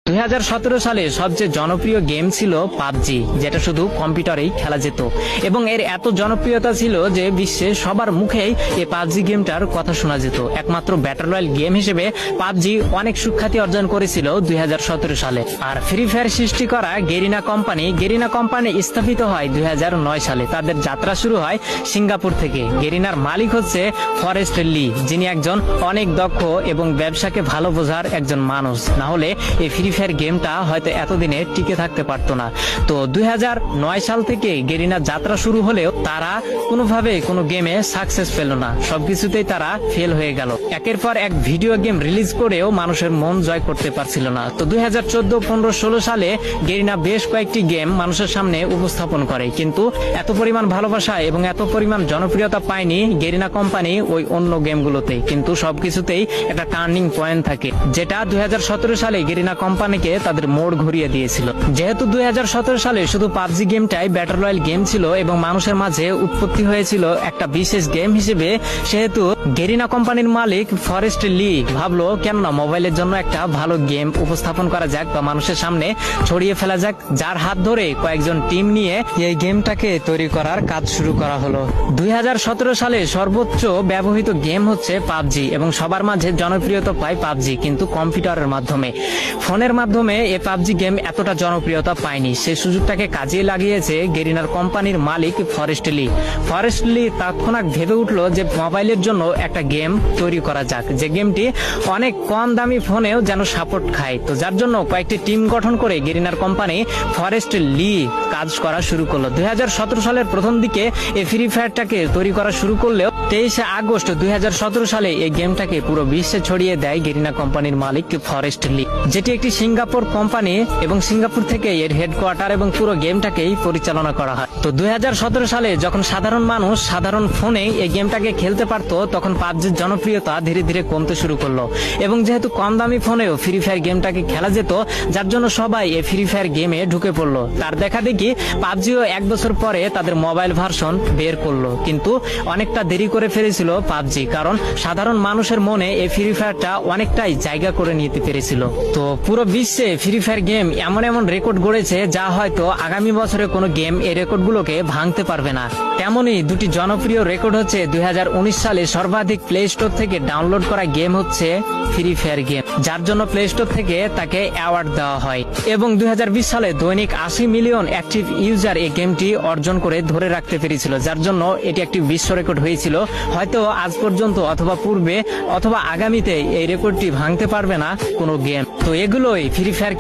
2017 সালে সবচেয়ে জনপ্রিয় গেম ছিল পাবজি, যেটা শুধু কম্পিউটারেই খেলা যেত এবং এর এত জনপ্রিয়তা ছিল যে বিশ্বে সবার মুখেই এই পাবজি গেমটার কথা শোনা যেত। একমাত্র ব্যাটল রয়্যাল গেম হিসেবে পাবজি অনেক সুখ্যাতি অর্জন করেছিল 2017 সালে। আর ফ্রি ফায়ার সৃষ্টি করা গেরিনা কোম্পানি স্থাপিত হয় 2009 সালে। তাদের যাত্রা শুরু হয় সিঙ্গাপুর থেকে। গেরিনার মালিক হচ্ছে ফরেস্ট লি, যিনি একজন অনেক দক্ষ এবং ব্যবসাকে ভালো বোঝার একজন মানুষ। না হলে এই ফ্রি ফায়ার গেমটা হয়তো এতদিনে টিকে থাকতে পারতো না। তো 2009 সাল থেকে গেরিনার যাত্রা শুরু হলেও তারা কোনোভাবে কোনো গেমে সাকসেস পেল না, সবকিছুতেই তারা ফেল হয়ে গেল। একের পর এক ভিডিও গেম রিলিজ করেও মানুষের মন জয় করতে পারছিল না। তো 2014, 15, 16 সালে গেরিনা বেশ কয়েকটি গেম মানুষের সামনে উপস্থাপন করে, কিন্তু এত পরিমাণ ভালোবাসা এবং এত পরিমাণ জনপ্রিয়তা পায়নি গেরিনা কোম্পানি ওই অন্য গেমগুলোতে। কিন্তু সবকিছুতেই একটা টার্নিং পয়েন্ট থাকে, যেটা 2017 সালে গেরিনা কোম্পানিকে তাদের মোড় ঘুরিয়ে দিয়েছিল। যেহেতু 2017 সালে শুধু পাবজি গেমটাই ব্যাটল রয়্যাল গেম ছিল এবং মানুষের মাঝে উৎপত্তি হয়েছিল একটা বিশেষ গেম হিসেবে, সেহেতু গেরিনা কোম্পানির মালিক ফরেস্ট লি ভাবলো কেননা মোবাইলের জন্য একটা ভালো গেম উপস্থাপন করা যাক বা মানুষের সামনে ছড়িয়ে ফেলা যাক, যার হাত ধরে কয়েকজন টিম নিয়ে এই গেমটাকে তৈরি করার কাজ শুরু করা হলো। 2017 সালে সর্বোচ্চ ব্যবহৃত গেম হচ্ছে পাবজি এবং সবার মাঝে জনপ্রিয়তা পায় পাবজি, কিন্তু কম্পিউটারের মাধ্যমে। ফোনের মাধ্যমে এই পাবজি গেম এতটা জনপ্রিয়তা পায়নি। সেই সুযোগটাকে কাজে লাগিয়েছে গেরিনার কোম্পানির মালিক ফরেস্ট লি তৎক্ষণাৎ ভেবে উঠলো যে মোবাইলের জন্য একটা গেম তৈরি করা যাক, যে গেমটি অনেক কম দামি ফোনেও যেন সাপোর্ট খায়। তো যার জন্য কয়েকটি টিম গঠন করে গেরিনার কোম্পানি ফরেস্ট লি কাজ করা শুরু করলো। 2017 সালের প্রথম দিকে এই ফ্রি ফায়ারটাকে তৈরি করা শুরু করলেও 23 আগস্ট 2017 সালে এই গেমটাকে পুরো বিশ্বে ছড়িয়ে দেয় গেরিনা কোম্পানির মালিক ফরেস্ট লি, যেটি একটি সিঙ্গাপুর কোম্পানি এবং সিঙ্গাপুর থেকে এর হেডকোয়ার্টার এবং পুরো গেমটাকেই পরিচালনা করা হয়। তো 2017 সালে যখন সাধারণ মানুষ সাধারণ ফোনে এই গেমটাকে খেলতে পারতো, তখন পাবজির জনপ্রিয়তা ধীরে ধীরে কমতে শুরু করলো এবং যেহেতু কম দামি ফোনেও ফ্রি ফায়ার গেমটাকে খেলা যেত, যার জন্য সবাই এই ফ্রি ফায়ার গেমে ঢুকে পড়লো। তার দেখা দেখি পাবজিও 1 বছর পরে তাদের মোবাইল ভার্সন বের করলো, কিন্তু অনেকটা দেরি করে ফেলেছিল পাবজি, কারণ সাধারণ মানুষের মনে এই ফ্রি ফায়ারটা অনেকটাই জায়গা করে নিতে পেরেছিল। তো পুরো বিশ্বে ফ্রি ফায়ার গেম এমন এমন রেকর্ড গড়েছে যা হয়তো আগামী বছরে কোনো গেম এই রেকর্ডগুলোকে ভাঙতে পারবে না। তেমনই দুটি জনপ্রিয় রেকর্ড হচ্ছে 2019 সালে সর্বাধিক প্লে স্টোর থেকে ডাউনলোড করা গেম হচ্ছে ফ্রি ফায়ার গেম, যার জন্য প্লে স্টোর থেকে তাকে অ্যাওয়ার্ড দেওয়া হয়, এবং 2020 সালে দৈনিক 80 মিলিয়ন অ্যাক্টিভ ইউজার এই গেমটি অর্জন করে ধরে রাখতে পেরেছিল, যার জন্য এটি একটি বিশ্ব রেকর্ড হয়েছিল। হয়তো আজ পর্যন্ত অথবা পূর্বে অথবা আগামীতে এই রেকর্ডটি ভাঙতে পারবে না কোনো গেম। তো এগুলোই ফ্রি ফায়ার